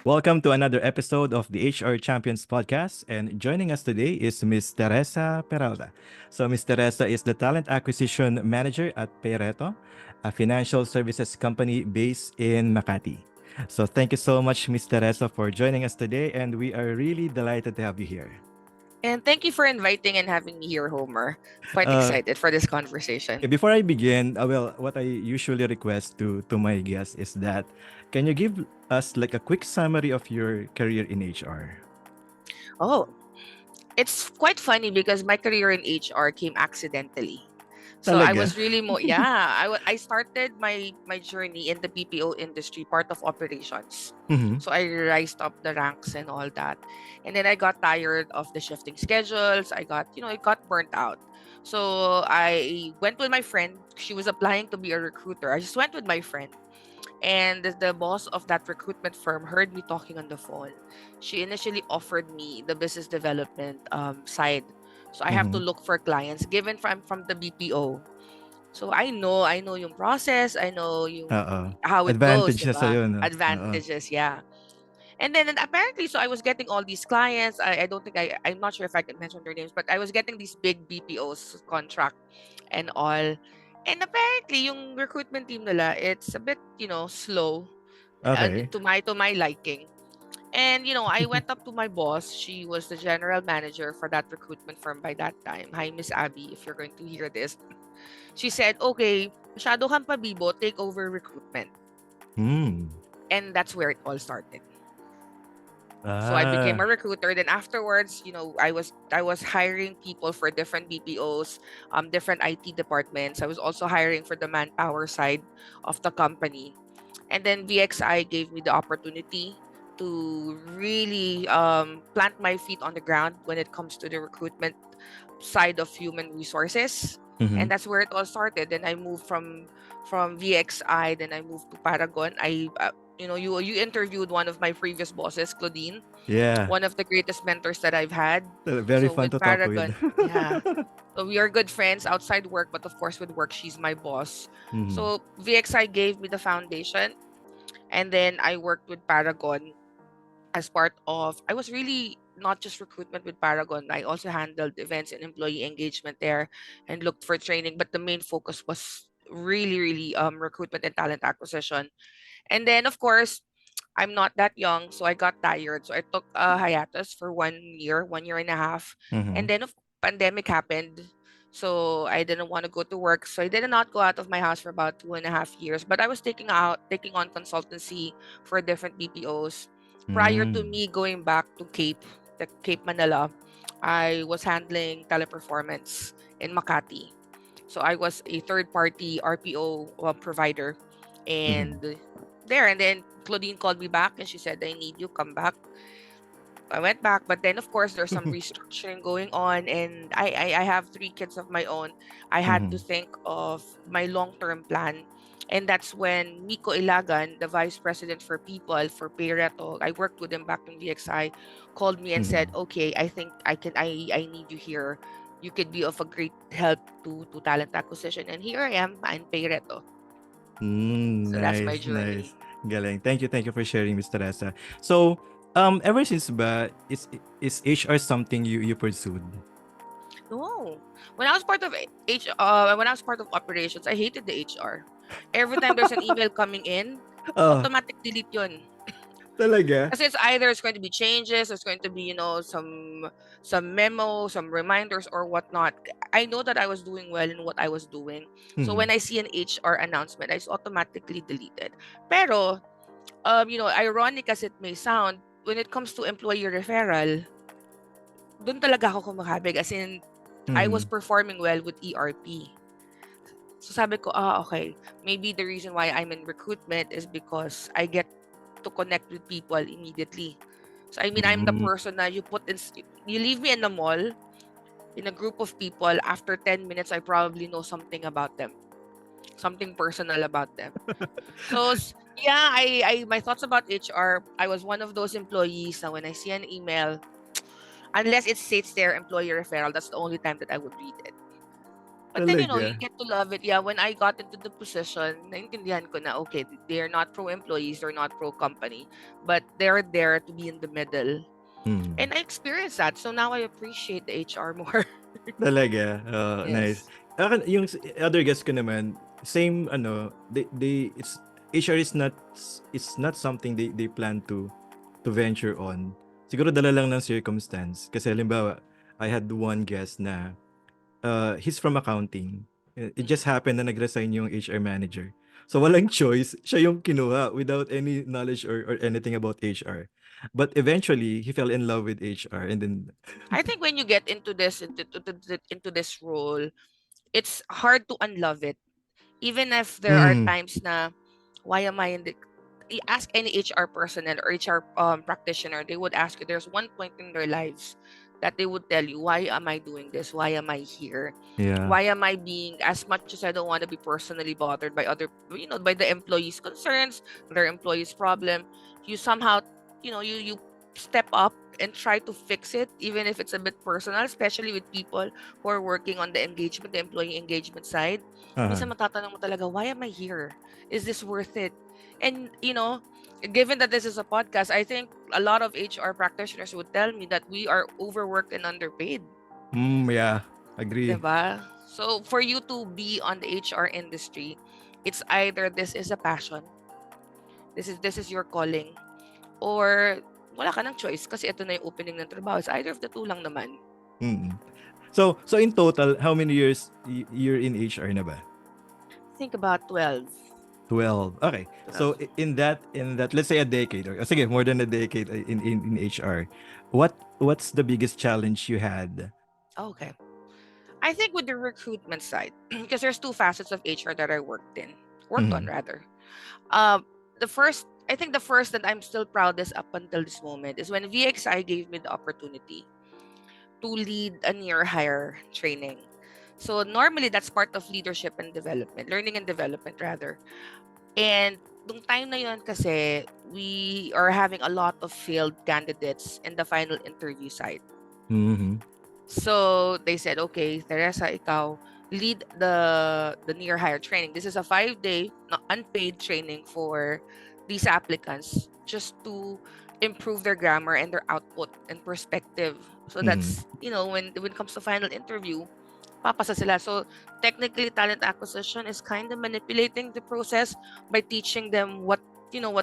Welcome to another episode of the HR Champions podcast. And joining us today is Miss Teresa Peralta. So, Miss Teresa is the Talent Acquisition Manager at Peralta, a financial services company based in Makati. So, thank you so much, Miss Teresa, for joining us today. And we are really delighted to have you here. And thank you for inviting and having me here, Homer. Quite Uh, excited for this conversation. okay, before I begin, what I usually request to my guests is that can you give us like a quick summary of your career in HR? Oh, it's quite funny because my career in HR came accidentally. So I Talaga? was really yeah, I started my journey in the BPO industry, part of operations. Mhm. So I rised up the ranks and all that. And then I got tired of the shifting schedules. It got burnt out. So I went with my friend. She was applying to be a recruiter. I just went with my friend. And the boss of that recruitment firm heard me talking on the phone. She initially offered me the business development side. So I have to Mhm. look for clients given from the BPO. So I know yung process, I know yung Oo. how it goes, Advantage na diba? sa'yo 'no? Oo. Advantages, yeah. And then apparently, so I was getting all these clients. I don't think I'm not sure if I can mention their names, but I was getting these big BPOs contract and all. And apparently, yung recruitment team nila, it's a bit, slow Okey. to my liking. And I went up to my boss. She was the general manager for that recruitment firm by that time. Hi, Miss Abby, if you're going to hear this. She said, "Okay, masyado kang pabibo, take over recruitment." Hmm. And that's where it all started. So I became Ah. a recruiter. Then afterwards, I was hiring people for different BPOs, different IT departments. I was also hiring for the manpower side of the company. And then VXI gave me the opportunity to really plant my feet on the ground when it comes to the recruitment side of human resources. And Mhm. that's where it all started. Then I moved from VXI, then I moved to Paragon. You interviewed one of my previous bosses, Claudine, Yeah. one of the greatest mentors that I've had. Very So fun with to talk with. Paragon, yeah. So we are good friends outside work, but of course with work, she's my boss. Mhm. So VXI gave me the foundation, and then I worked with Paragon as part of. I was really not just recruitment with Paragon. I also handled events and employee engagement there, and looked for training. But the main focus was really, really recruitment and talent acquisition. And then of course, I'm not that young, so I got tired. So I took a hiatus for 1 year, 1 year and a half. And Mhm. then of pandemic happened. So I didn't want to go to work. So I did not go out of my house for about 2.5 years. But I was taking on consultancy for different BPOs. Prior to Hmm. me going back to Cape Manila, I was handling teleperformance in Makati. So I was a third party RPO provider. Mhm. And then Claudine called me back and she said, "I need you, come back." I went back, but then of course there's some restructuring going on, and I have three kids of my own. I had to Mhm. think of my long-term plan. And that's when Miko Ilagan, the vice president for people for Payreto, I worked with him back in VXI, called me and Mhm. said, "Okay, I think I need you here. You could be of a great help to talent acquisition." And here I am in Payreto. So that's my Nice, nice. journey. Galing. Thank you for sharing, Miss Teresa. So, ever since ba is HR something you pursued? No. When I was part of operations, I hated the HR. Every time there's an email coming in, Oh, automatic delete yun. talaga? Kasi it's going to be changes, there's going to be, some memo, some reminders or whatnot. I know that I was doing well in what I was doing. So Mhm. when I see an HR announcement, I just automatically delete it. Pero, ironic as it may sound, when it comes to employee referral, doon talaga ako kumakabig. As in, I was Mhm. performing well with ERP. So sabi ko, okay. Maybe the reason why I'm in recruitment is because I get to connect with people immediately. So I mean, I'm the Hmm. person na you leave me in the mall in a group of people. After 10 minutes, I probably know something about them, something personal about them. So yeah, my thoughts about HR. I was one of those employees na when I see an email, unless it states there employee referral, that's the only time that I would read it. But then, you Talaga. get to love it. Yeah, when I got into the position, naintindihan ko na, okay, they're not pro-employees, they're not pro-company, but they're there to be in the middle. Mm. And I experienced that. So now I appreciate the HR more. Talaga, nice. Yes. Yung other guest ko naman, same ano, they it's HR is not something they plan to venture on. Siguro dala lang ng circumstance. Kasi halimbawa, I had one guest na he's from accounting. It just Mhm. happened na nag-resign yung HR manager. So walang choice, siya yung kinuha without any knowledge or anything about HR. But eventually, he fell in love with HR and then I think when you get into this into this role, it's hard to unlove it. Even if there are mm, times na why am I in the ask any HR personnel or HR practitioner, they would ask you there's one point in their lives that they would tell you, why am I doing this? Why am I here? yeah. Why am I being, as much as I don't want to be personally bothered by other, by the employees' concerns, their employees' problem, you somehow, you step up and try to fix it, even if it's a bit personal, especially with people who are working on the employee engagement side. Uh-huh. Minsan matatanong mo talaga, why am I here? Is this worth it? And, given that this is a podcast, I think a lot of HR practitioners would tell me that we are overworked and underpaid. Yeah. Agree. 'Di ba? So, for you to be on the HR industry, it's either this is a passion, this is your calling, or wala ka ng choice kasi ito na yung opening ng trabaho. It's either of the two lang naman. Mm. So in total, how many years you're in HR na ba? Think about 12. 12. Okay. So 12. in that let's say a decade or sige, more than a decade in HR. What's the biggest challenge you had? Okay. I think with the recruitment side, because there's two facets of HR that I worked on Mhm. rather. I think the first that I'm still proudest up until this moment is when VXI gave me the opportunity to lead a near hire training. So normally that's part of leadership and development, learning and development rather. And nung time na yun kasi, we are having a lot of failed candidates in the final interview side. Mhm. So they said, okay, Teresa, ikaw lead the near hire training. This is a 5-day unpaid training for these applicants just to improve their grammar and their output and perspective. So Mhm. that's when it comes to final interview, papasa sila. So technically, talent acquisition is kind of manipulating the process by teaching them what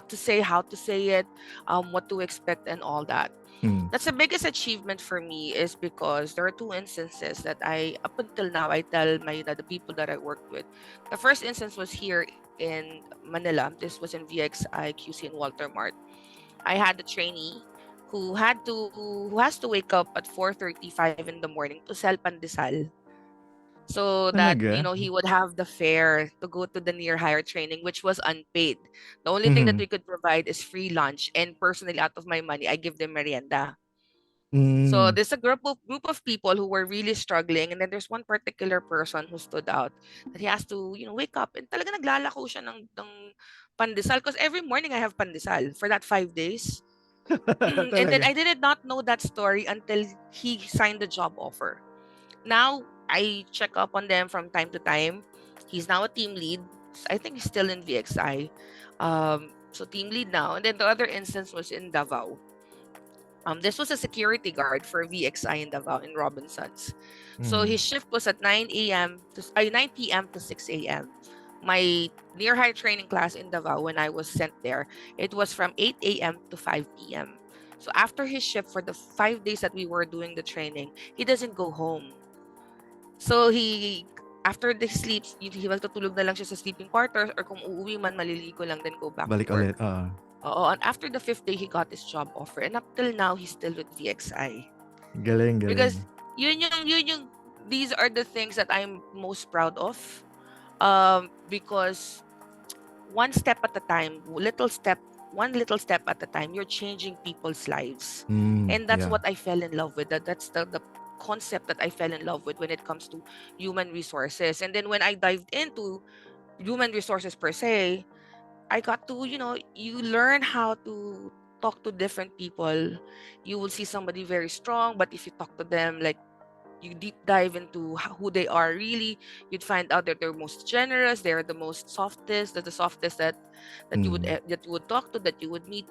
to say, how to say it, what to expect, and all that. Mhm. That's the biggest achievement for me is because there are two instances that I up until now I tell the people that I worked with. The first instance was here in Manila. This was in VXIQC in Walter Mart. I had a trainee who has to wake up at 4:35 in the morning to sell pandesal so that Talaga? he would have the fare to go to the near hire training, which was unpaid. The only thing that Mhm. we could provide is free lunch, and personally out of my money I give them merienda. So Mm. there's a group of people who were really struggling, and then there's one particular person who stood out that he has to wake up and talaga naglalako siya ng pandesal because every morning I have pandesal for that 5 days. And then Talaga. I did not know that story until he signed the job offer. Now I check up on them from time to time. He's now a team lead. I think he's still in VXI. So team lead now. And then the other instance was in Davao. This was a security guard for VXI in Davao in Robinsons. So Mhm. his shift was at 9 p.m. to 6 a.m. My near high training class in Davao when I was sent there, it was from 8 a.m. to 5 p.m. So after his shift for the 5 days that we were doing the training, he doesn't go home. So after the sleeps, he magtutulog na lang siya sa sleeping quarters or kung uuwi man, maliligo lang then go back to Balik work. ulit, oo. Oo, and after the fifth day, he got his job offer. And up till now, he's still with VXI. Galing, galing. Because these are the things that I'm most proud of. Because one step at a time, one little step at a time, you're changing people's lives. And that's Yeah. what I fell in love with. That's the concept that I fell in love with when it comes to human resources. And then when I dived into human resources per se, I got to, you learn how to talk to different people. You will see somebody very strong, but if you talk to them like you deep dive into who they are really, you'd find out that they're most generous, they're the most softest, that the softest Mm. that you would talk to, that you would meet.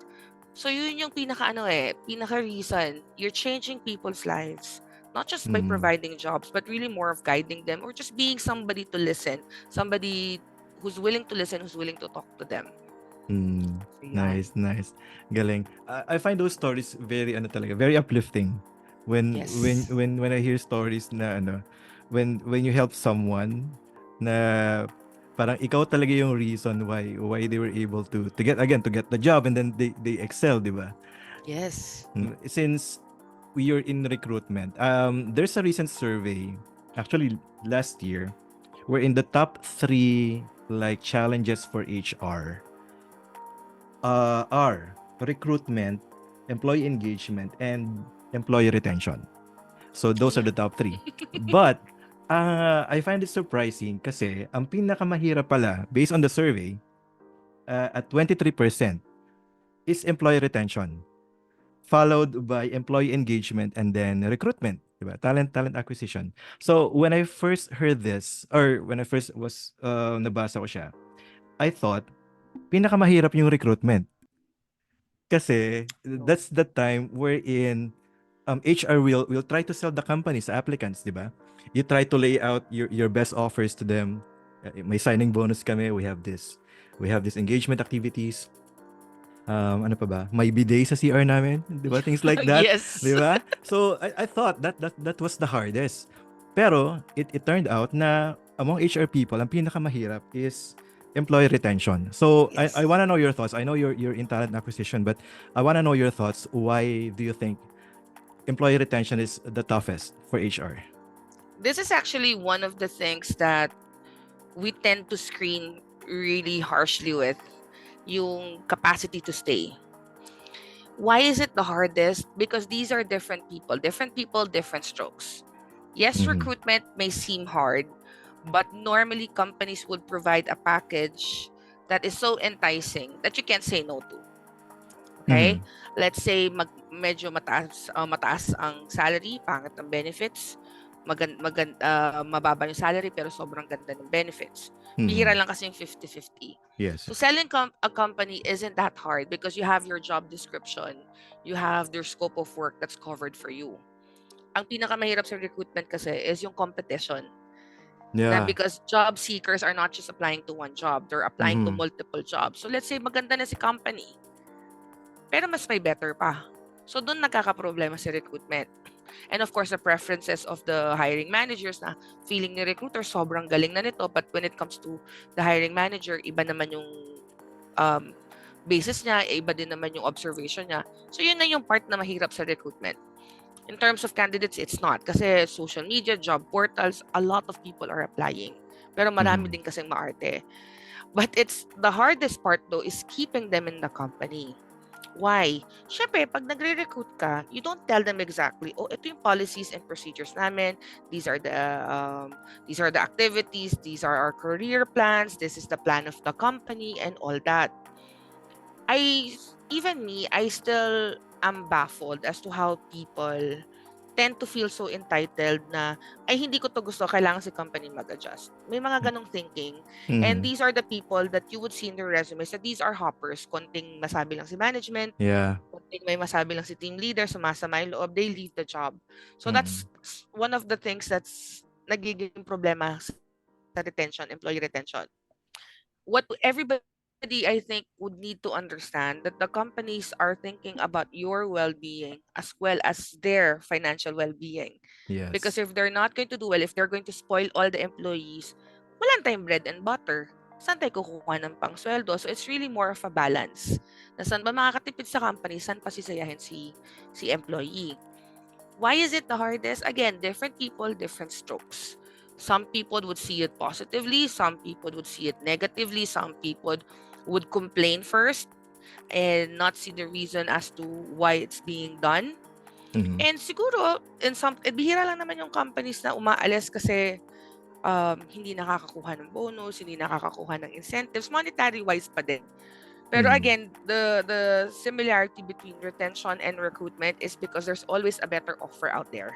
So yun yung pinaka reason. You're changing people's lives. Not just by Mm. providing jobs, but really more of guiding them or just being somebody to listen. Somebody who's willing to listen, who's willing to talk to them. Mm. So yan. Nice, nice. Galing. I find those stories very ano talaga, very uplifting. When when Yes. when when I hear stories na ano, when you help someone na parang ikaw talaga yung reason why they were able to get the job, and then they excel, 'di ba? Yes. Since we are in recruitment, there's a recent survey, actually last year, we're in the top three like challenges for HR are recruitment, employee engagement, and employee retention. So Oh those are yeah. the top three. But I find it surprising kasi ang pinakamahirap pala based on the survey at 23% is employee retention, followed by employee engagement, and then recruitment, diba? Talent acquisition. So when I first heard this, or when I first was nabasa ko siya, I thought pinakamahirap yung recruitment kasi No. that's the time wherein HR will try to sell the company sa applicants, di ba? You try to lay out your best offers to them. May signing bonus kami, we have this engagement activities. Ano pa ba? May bidet sa CR namin, 'di ba? Things like that, Yes. 'di ba? So I thought that was the hardest. Pero it turned out na among HR people, ang pinakamahirap is employee retention. So I Yes. want to know your thoughts. I know you're in talent acquisition, but I want to know your thoughts. Why do you think employee retention is the toughest for HR? This is actually one of the things that we tend to screen really harshly with, yung capacity to stay. Why is it the hardest? Because these are different people, different strokes. Yes, Mm-hmm. recruitment may seem hard, but normally companies would provide a package that is so enticing that you can't say no to. Mm-hmm. Okay? Let's say medyo mataas ang salary, pangit ang benefits, mababa yung salary pero sobrang ganda ng benefits. Mm-hmm. Bihira lang kasi yung 50-50. Yes. So selling a company isn't that hard because you have your job description, you have their scope of work that's covered for you. Ang pinakamahirap sa recruitment kasi is yung competition. Na Yeah. because job seekers are not just applying to one job, they're applying to Mm-hmm. multiple jobs. So let's say maganda na si company, pero mas may better pa. So doon nagkakaproblema si recruitment. And of course, the preferences of the hiring managers na feeling ni recruiter sobrang galing na nito, but when it comes to the hiring manager, iba naman yung um, basis niya, iba din naman yung observation niya. So yun na yung part na mahirap sa recruitment. In terms of candidates, it's not. Kasi social media, job portals, a lot of people are applying. Pero marami Mm-hmm. din kasing maarte. But it's the hardest part though is keeping them in the company. Why? Siyempre, pag nagre-recruit ka, you don't tell them exactly, oh, ito yung policies and procedures namin. These are the activities. These are our career plans. This is the plan of the company and all that. Even me, I still am baffled as to how people tend to feel so entitled na, ay hindi ko to gusto, kailangan si company mag-adjust. May mga ganong thinking. And Mm-hmm. these are the people that you would see in their resumes that these are hoppers. Konting masabi lang si management, Yeah. konting may masabi lang si team leader, sumasama yung loob, they leave the job. So Mm-hmm. that's one of the things that's nagiging problema sa retention, employee retention. What everybody I think would need to understand that the companies are thinking about your well-being as well as their financial well-being. Because Yes. if they're not going to do well, if they're going to spoil all the employees, wala tayong bread and butter. Saan tayo kukuha ng pangsweldo? So it's really more of a balance. Na saan ba makakatipid sa company, saan pa sisayahin si employee. Why is it the hardest? Again, different people, different strokes. Some people would see it positively, some people would see it negatively, some people would complain first and not see the reason as to why it's being done. Mm-hmm. And siguro, bihira lang naman yung companies na umaalis kasi hindi nakakakuha ng bonus, hindi nakakakuha ng incentives, monetary wise pa din. Pero Mm-hmm. again, the similarity between retention and recruitment is because there's always a better offer out there.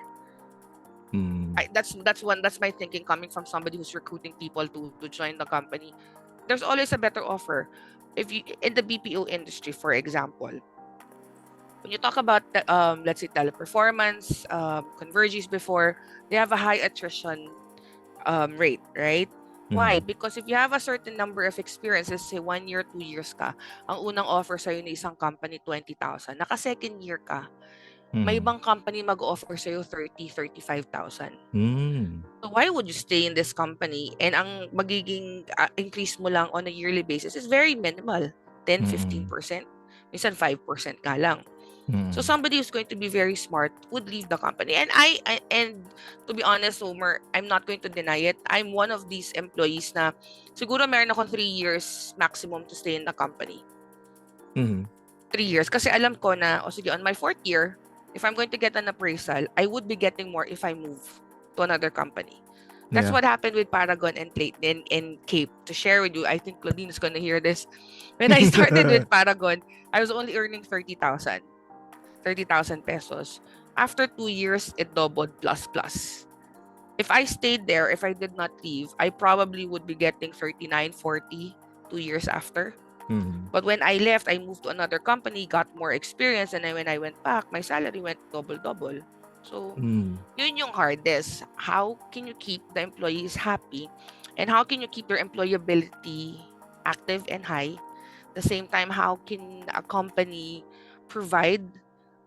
Mm. That's my thinking coming from somebody who's recruiting people to join the company. There's always a better offer. If you in the BPO industry, for example, when you talk about the, let's say teleperformance, converges before, they have a high attrition rate, right? Why? Mm. Because if you have a certain number of experiences, say 1 year, 2 years ka, ang unang offer sa'yo ng isang company, 20,000. Naka-second year ka, may Mm. ibang company mag-offer sa'yo 30, 35,000. Mm. So why would you stay in this company? And ang magiging increase mo lang on a yearly basis is very minimal. 10, Mm. 15%. Minsan 5% nga lang. So Mm. somebody who's going to be very smart would leave the company. And and to be honest, Homer, I'm not going to deny it. I'm one of these employees na siguro meron akong 3 years maximum to stay in the company. Mm. 3 years. Kasi alam ko na, o sige, on my fourth year, if I'm going to get an appraisal, I would be getting more if I move to another company. That's Yeah. what happened with Paragon and Clayton and Cape. To share with you, I think Claudine is going to hear this. When I started with Paragon, I was only earning 30,000 pesos. After 2 years, it doubled plus plus. If I stayed there, if I did not leave, I probably would be getting 39, 40 2 years after. Mm. But when I left, I moved to another company, got more experience, and then when I went back, my salary went double double. So, Mm. yun yung hardest. How can you keep the employees happy? And how can you keep your employability active and high? The same time, how can a company provide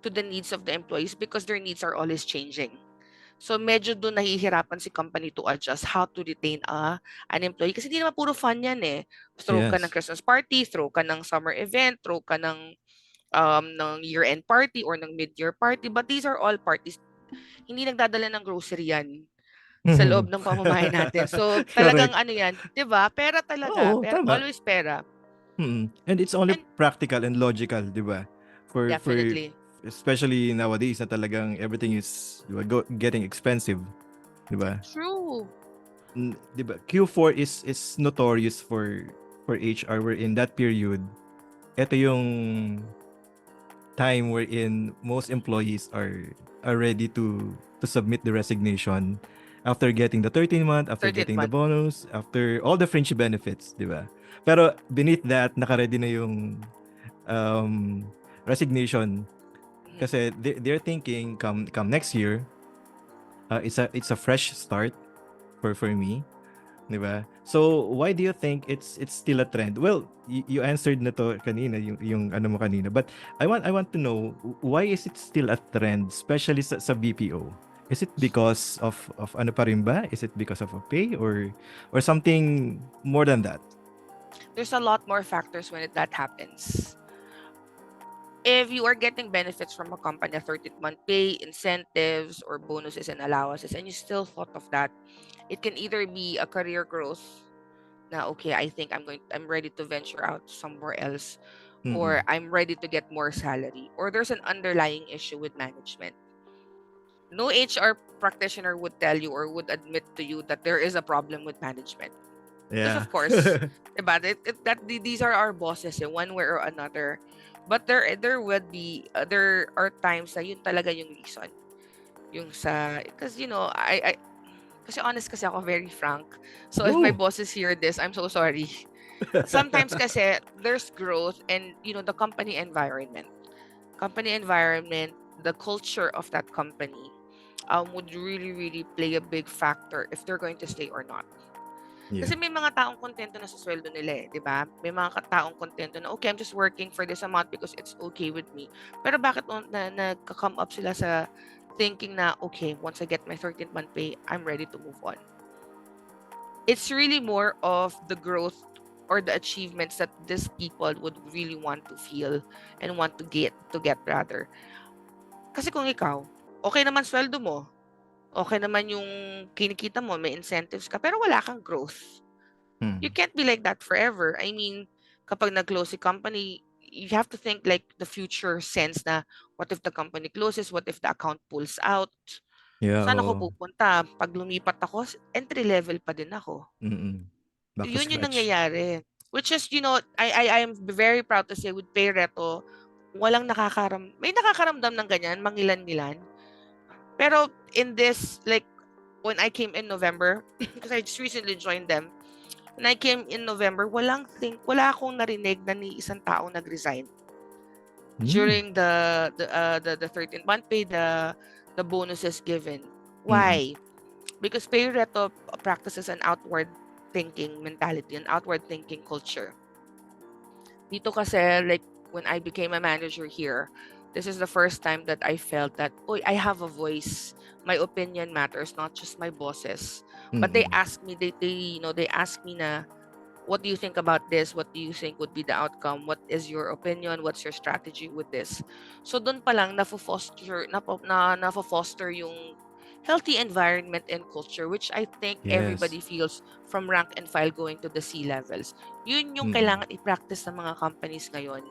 to the needs of the employees because their needs are always changing. So medyo doon nahihirapan si company to adjust how to retain an employee kasi hindi naman puro fun yan eh. Throw ka ng Yes. Christmas party, throw ka ng summer event, throw ka ng year-end party or ng mid-year party. But these are all parties. Hindi nagdadala ng grocery yan sa Mhm. loob ng pamamahay natin. So talagang Correct. ano yan, 'di ba? Pera talaga, Oo, pera, tama. always pera. Mm. And it's only And practical and logical, 'di ba? For definitely especially nowadays na talagang everything is 'di ba, getting expensive, 'di ba? true. 'Di ba? Q4 is notorious for HR where in that period, ito yung time wherein most employees are ready to submit the resignation after getting the 13th month, after 13th getting the month. bonus, after all the fringe benefits, di ba? Pero beneath that, naka-ready na yung um, resignation Mhm. kasi they're thinking come next year, it's a fresh start for me. 'Di ba? So, why do you think it's still a trend? Well, you answered na to kanina, yung ano mo kanina. But I want to know, why is it still a trend, especially sa BPO? Is it because of ano pa rin ba? Is it because of a pay or something more than that? There's a lot more factors when that happens. If you are getting benefits from a company, 13th month pay, incentives, or bonuses and allowances, and you still thought of that, it can either be a career growth. Now, okay, I think I'm ready to venture out somewhere else, Mm-mm. or I'm ready to get more salary, or there's an underlying issue with management. No HR practitioner would tell you or would admit to you that there is a problem with management. Because Yeah. of course, diba, these are our bosses in one way or another. But there would be there are times na yun talaga yung reason. Yung sa because I kasi honest kasi ako, very frank. So if my Go. bosses hear this, I'm so sorry. Sometimes kasi there's growth and the company environment. Company environment, the culture of that company would really really play a big factor if they're going to stay or not. Yeah. Kasi may mga taong kontento na sa sweldo nila eh, 'di ba? May mga taong kontento na, okay, I'm just working for this amount because it's okay with me. Pero bakit nagka-come up sila sa thinking na, okay, once I get my 13th month pay, I'm ready to move on. It's really more of the growth or the achievements that these people would really want to feel and want to get rather. Kasi kung ikaw, okay naman sweldo mo, okay naman yung kinikita mo, may incentives ka, pero wala kang growth. You Mm. can't be like that forever. I mean, kapag nag-close si company, you have to think like the future sense na what if the company closes, what if the account pulls out? Yeah, Saan ako oo. pupunta? Pag lumipat ako, entry level pa din ako. Mm-mm. Back to Yun yung scratch. nangyayari. Which is, I am very proud to say with Payreto, may nakakaramdam ng ganyan, mangilan-ngilan. Pero in this, like, when I came in November, because I just recently joined them, when I came in November, wala akong narinig na ni isang tao nag-resign Mm. during the 13th month pay, the bonuses given. Mm. Why? Because Pareto practices an outward thinking mentality, an outward thinking culture. Dito kasi, like, when I became a manager here, this is the first time that I felt that, oh, I have a voice. My opinion matters, not just my bosses. But they Mm. ask me, they ask me na, what do you think about this? What do you think would be the outcome? What is your opinion? What's your strategy with this? So doon pa lang na foster yung healthy environment and culture, which I think Yes. everybody feels from rank and file going to the C levels. Yun yung Mm. kailangan i-practice ng mga companies ngayon,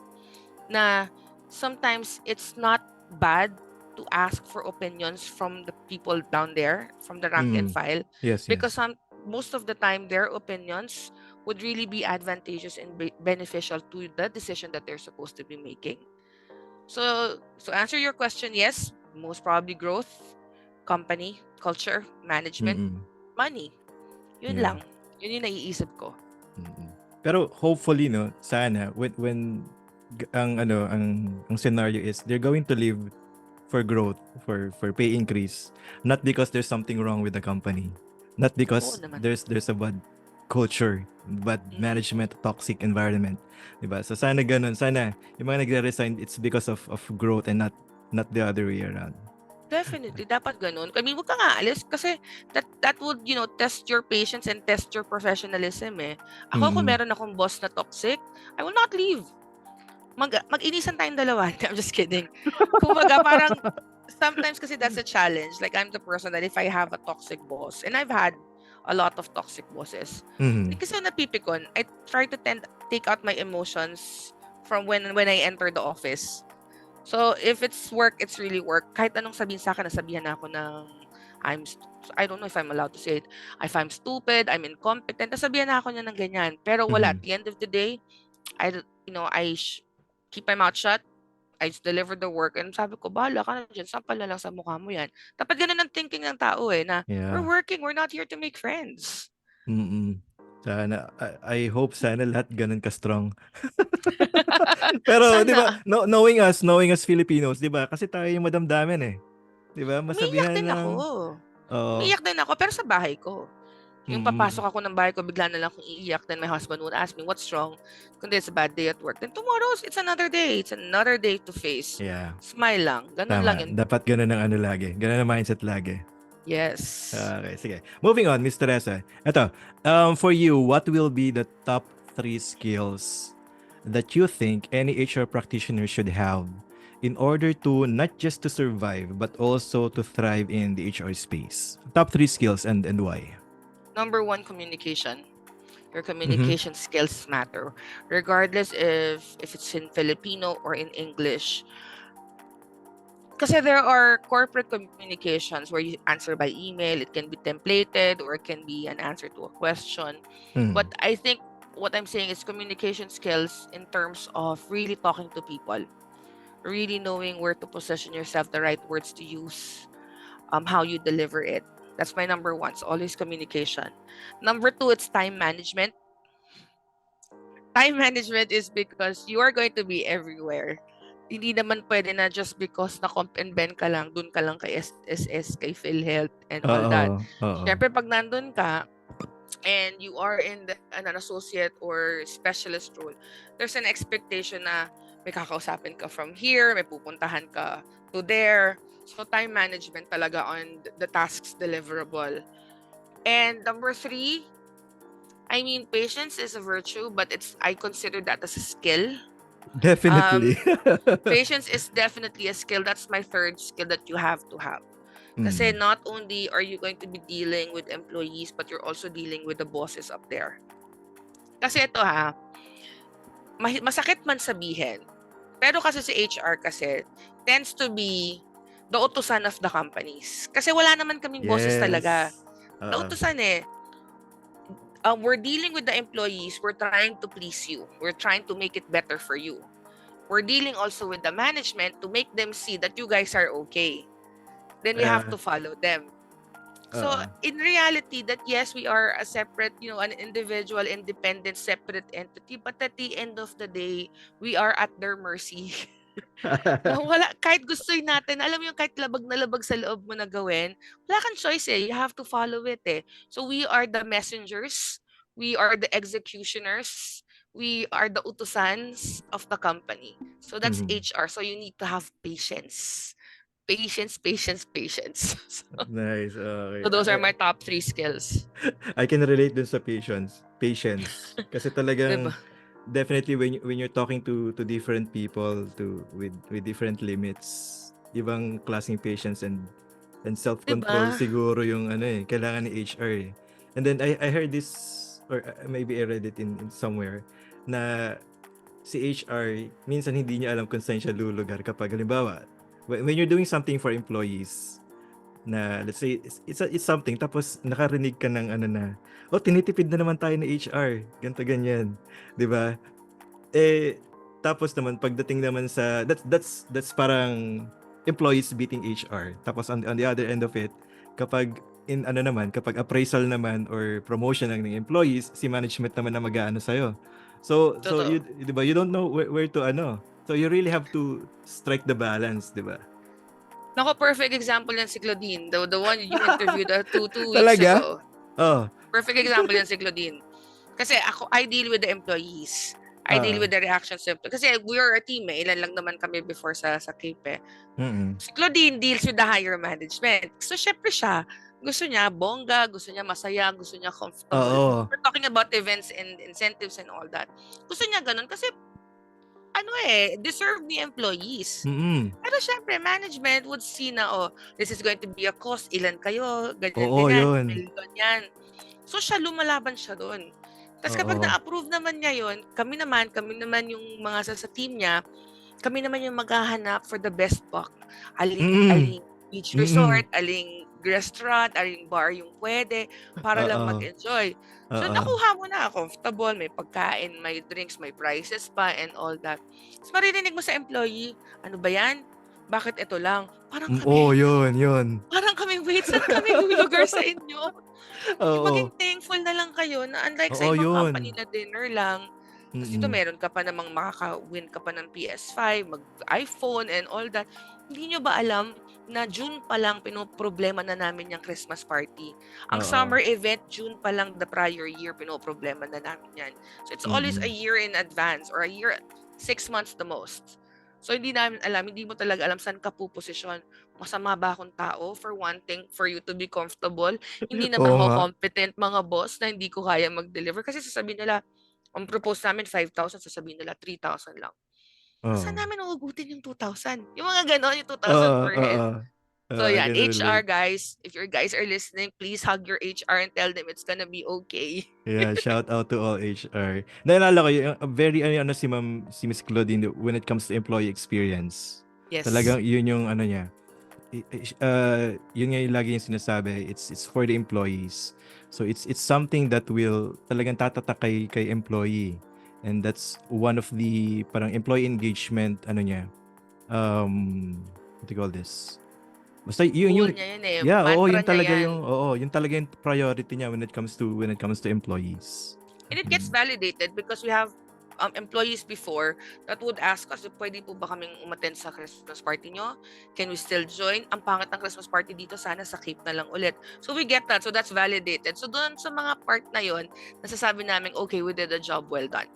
na sometimes it's not bad to ask for opinions from the people down there, from the rank and Mm. file, Yes, because yes. most of the time their opinions would really be advantageous and beneficial to the decision that they're supposed to be making. So answer your question, yes, most probably growth, company, culture, management, Mm. money. Yun Yeah. lang. Yun yung naiisip ko. Mm. Pero hopefully no, sana when ang scenario is they're going to live for growth, for pay increase, not because there's something wrong with the company, not Oo because naman. there's a bad culture, bad Mm, management, toxic environment, 'di ba? So sana ganun, sana yung mga nagre-resign it's because of growth and not the other way around. definitely, dapat ganun. I mean, wag kang aalis kasi that would, test your patience and test your professionalism eh. Ako, kung Mm. meron akong boss na toxic, I will not leave. Mag-inisan tayong dalawa. I'm just kidding. Kumbaga, parang sometimes kasi that's a challenge. Like, I'm the person that if I have a toxic boss, and I've had a lot of toxic bosses, Mm. hindi kasi ako napipikon. I try to take out my emotions from when I enter the office. So, if it's work, it's really work. Kahit anong sabihin sa akin, nasabihan na ako ng I don't know if I'm allowed to say it. If I'm stupid, I'm incompetent, nasabihan na ako niya ng ganyan. Pero wala, Mhm. at the end of the day, keep my mouth shut. I just deliver the work and sabi ko, bahala ka na dyan, sampal na lang sa mukha mo yan. Dapat ganun ang thinking ng tao eh, na we're Yeah. working, we're not here to make friends. Mm. Sana I hope sana lahat ganun ka-strong. Pero 'di ba, Sana. knowing us Filipinos, 'di ba? Kasi tayo yung madamdamin eh. 'Di ba? Umiiyak Masabihan din lang. ako. Oo. Umiiyak din ako, pero sa bahay ko. Yung Mm. papasok ako ng bahay ko, bigla na lang akong iiyak. Then my husband would ask me, what's wrong? Kundi it's a bad day at work. Then tomorrow, it's another day. It's another day to face. Yeah. Smile lang. Ganun lang Tama. yun. Dapat ganun ang ano lagi. Ganun ang mindset lagi. Yes. Okay, sige. Moving on, Miss Teresa. Ito, for you, what will be the top 3 skills that you think any HR practitioner should have in order to not just to survive but also to thrive in the HR space? Top 3 skills and why? Number one, communication. Your Mm-hmm. communication skills matter, regardless if it's in Filipino or in English. Kasi there are corporate communications where you answer by email, it can be templated or it can be an answer to a question. Mm. But I think what I'm saying is communication skills in terms of really talking to people, really knowing where to position yourself, the right words to use, how you deliver it. That's my number one. So always communication. Number two, it's time management. Time management is because you are going to be everywhere. Hindi naman pwede na just because na comp and ben ka lang, dun ka lang kay SSS, kay PhilHealth, and all that. Oo, oo. Siyempre, pag nandun ka, and you are in an associate or specialist role, there's an expectation na may kakausapin ka from here, may pupuntahan ka to there. So, time management talaga on the tasks deliverable. And number three, I mean, patience is a virtue, but I consider that as a skill. Definitely. Um, Patience is definitely a skill. That's my third skill that you have to have. Kasi Mm. not only are you going to be dealing with employees, but you're also dealing with the bosses up there. Kasi ito masakit man sabihin. Pero kasi si HR kasi tends to be the utusan of the companies. Kasi wala naman kaming bosses talaga. Yes. Oo. Nautusan eh. We're dealing with the employees. We're trying to please you. We're trying to make it better for you. We're dealing also with the management to make them see that you guys are okay. Then we have Uh, to follow them. So Oo. in reality, that yes, we are a separate, an individual, independent, separate entity. But at the end of the day, we are at their mercy. Na wala, kahit gusto natin, alam mo yung kahit labag na labag sa loob mo na gawin, wala kang choice eh. You have to follow it eh. So we are the messengers, we are the executioners, we are the utusans of the company. So that's Mhm. HR. So you need to have patience. Patience, patience, patience. Nice, So okey. those are my top three skills. I can relate dun sa patience. Patience. Kasi 'Di talagang ba? definitely when you're talking to different people with different limits, ibang klaseng patience and 'Di self-control ba? siguro yung ano eh, kailangan ni HR eh. And then I heard this or maybe I read it in somewhere na si HR minsan hindi niya alam kung saan siya lulugar kapag halimbawa when you're doing something for employees na let's say it's something tapos nakarinig ka ng ano na, oh tinitipid na naman tayo ni HR, ganto ganyan, 'di ba? Eh, tapos naman pagdating naman sa that's parang employees beating HR. Tapos on the other end of it, kapag in ano naman, kapag appraisal naman or promotion ng employees, si management naman na mag-aano sa'yo. So Totoo. you 'di ba, you don't know where to ano. So you really have to strike the balance, 'di ba? Naku, perfect example yan si Claudine, the one you interviewed two weeks Talaga? ago. Oh, Perfect example yan si Claudine. Kasi ako, I deal with the employees. I deal oo. with the reactions of, kasi we are a team eh. Ilan lang naman kami before sa Cape eh. Mm. Si Claudine deals with the higher management. So, syempre siya, gusto niya bongga, gusto niya masaya, gusto niya comfortable. Oo. We're talking about events and incentives and all that. Gusto niya ganun kasi, ano eh, deserve ni employees. Mm. Pero syempre, management would see na, oh, this is going to be a cost. Ilan kayo? Ganyan, Oo, ganyan. 'yun. Million yan. So siya, lumalaban siya doon. Tapos kapag Oo. na-approve naman niya yun, kami naman yung mga sa team niya, kami naman yung maghahanap for the best buck. Mm. Aling beach Mm. resort, aling restaurant, aling bar yung pwede para lang Oo. mag-enjoy. So Oo. nakuha mo na, comfortable, may pagkain, may drinks, may prices pa and all that. Tapos maririnig mo sa employee, ano ba yan? Bakit ito lang? Parang Oo, kami, 'yun. parang kami, wait, saan kami lulugar sa inyo? Yung Oo. maging thankful na lang kayo na unlike sa Oo, ibang 'yun. company na dinner lang, kasi dito Mm. meron ka pa namang makaka-win ka pa ng PS5, mag-iPhone and all that. Hindi nyo ba alam na June pa lang pinoproblema na namin yung Christmas party? Ang Oo. summer event, June pa lang the prior year, pinoproblema na namin yan. So it's always a Mm. year in advance or a year, 6 months the most. So hindi namin alam, hindi mo talaga alam saan ka puposisyon. Masama ba akong tao for wanting for you to be comfortable? Hindi na ba Oo ako nga. competent mga boss na hindi ko kaya mag-deliver? Kasi sasabihin nila, ang propose namin 5,000, sasabihin nila 3,000 lang. Saan Oo. namin huhugutin yung 2,000? Yung mga gano'n, yung 2,000 Oo, per head. oo. So I yan, can HR relate. guys, if your guys are listening, please hug your HR and tell them it's gonna be okay. Yeah, shout out to all HR. Naalala ko yung very ano si Miss Claudine when it comes to employee experience. Yes. Talagang 'yun yung ano niya. Yun nga yung lagi yung sinasabi, it's for the employees. So it's something that will talagang tatatak kay employee. And that's one of the parang employee engagement ano niya. What do you call this? Basta Goal yung niya yun eh. yeah, oo, Mantra yun niya talaga yan. yung yun talaga yung priority niya when it comes to employees. And it gets Mm. validated because we have employees before that would ask us, pwede po ba kaming umattend sa Christmas party nyo? Can we still join? Ang pangit ng Christmas party dito, sana sa Cape na lang ulit. So we get that. So that's validated. So doon sa mga part na yon, nasasabi namin, okay, we did a job well done.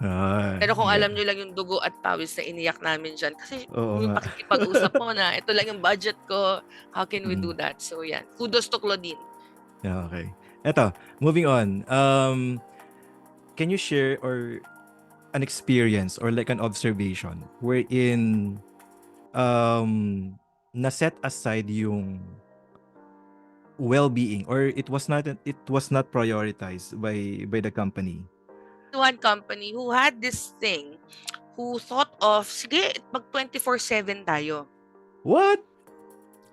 Ah, Pero kung yeah. alam nyo lang yung dugo at pawis na iniyak namin dyan, kasi Oo yung nga. pakikipag-usap mo na, ito lang yung budget ko, how can we do Mm. that? So yan, kudos to Claudine. Yeah, okay. Eto, moving on. Can you share or an experience or like an observation wherein na set aside yung well-being or it was not prioritized by the company. One company who had this thing, who thought of, sige, mag 24/7 tayo. What?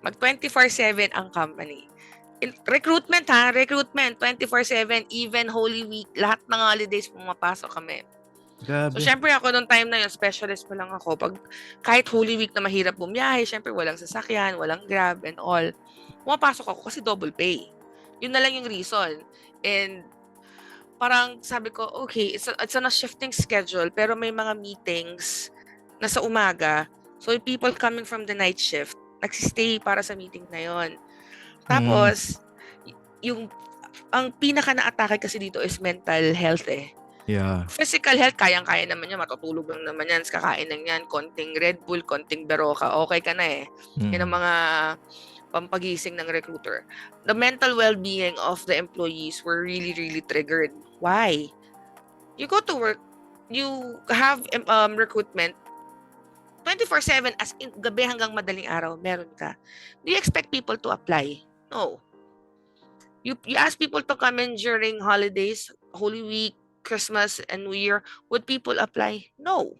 Mag 24/7 ang company. Recruitment ha, recruitment, 24/7, even Holy Week, lahat ng holidays pumapasok kami. So, Grabe. syempre ako nung time na yun, specialist pa lang ako. Kahit Holy Week na mahirap bumiyahe, syempre walang sasakyan, walang Grab and all. pumapasok ako kasi double pay. Yun na lang yung reason. And parang sabi ko, okay, it's on a shifting schedule, pero may mga meetings na sa umaga. So, yung people coming from the night shift, nagsistay para sa meeting na yon. Mm, Tapos, yung, ang pinaka na-atake kasi dito is mental health eh. yeah. Physical health, kayang-kaya naman yan, matutulog lang naman yan, kakain lang yan, konting Red Bull, konting Beroka, okay ka na eh. Yan ang Mm. mga pampagising ng recruiter. The mental well-being of the employees were really, really triggered. Why? You go to work, you have recruitment 24/7 as in gabi hanggang madaling araw, meron ka. Do you expect people to apply? No. You ask people to come in during holidays, Holy Week, Christmas, and New Year. Would people apply? No.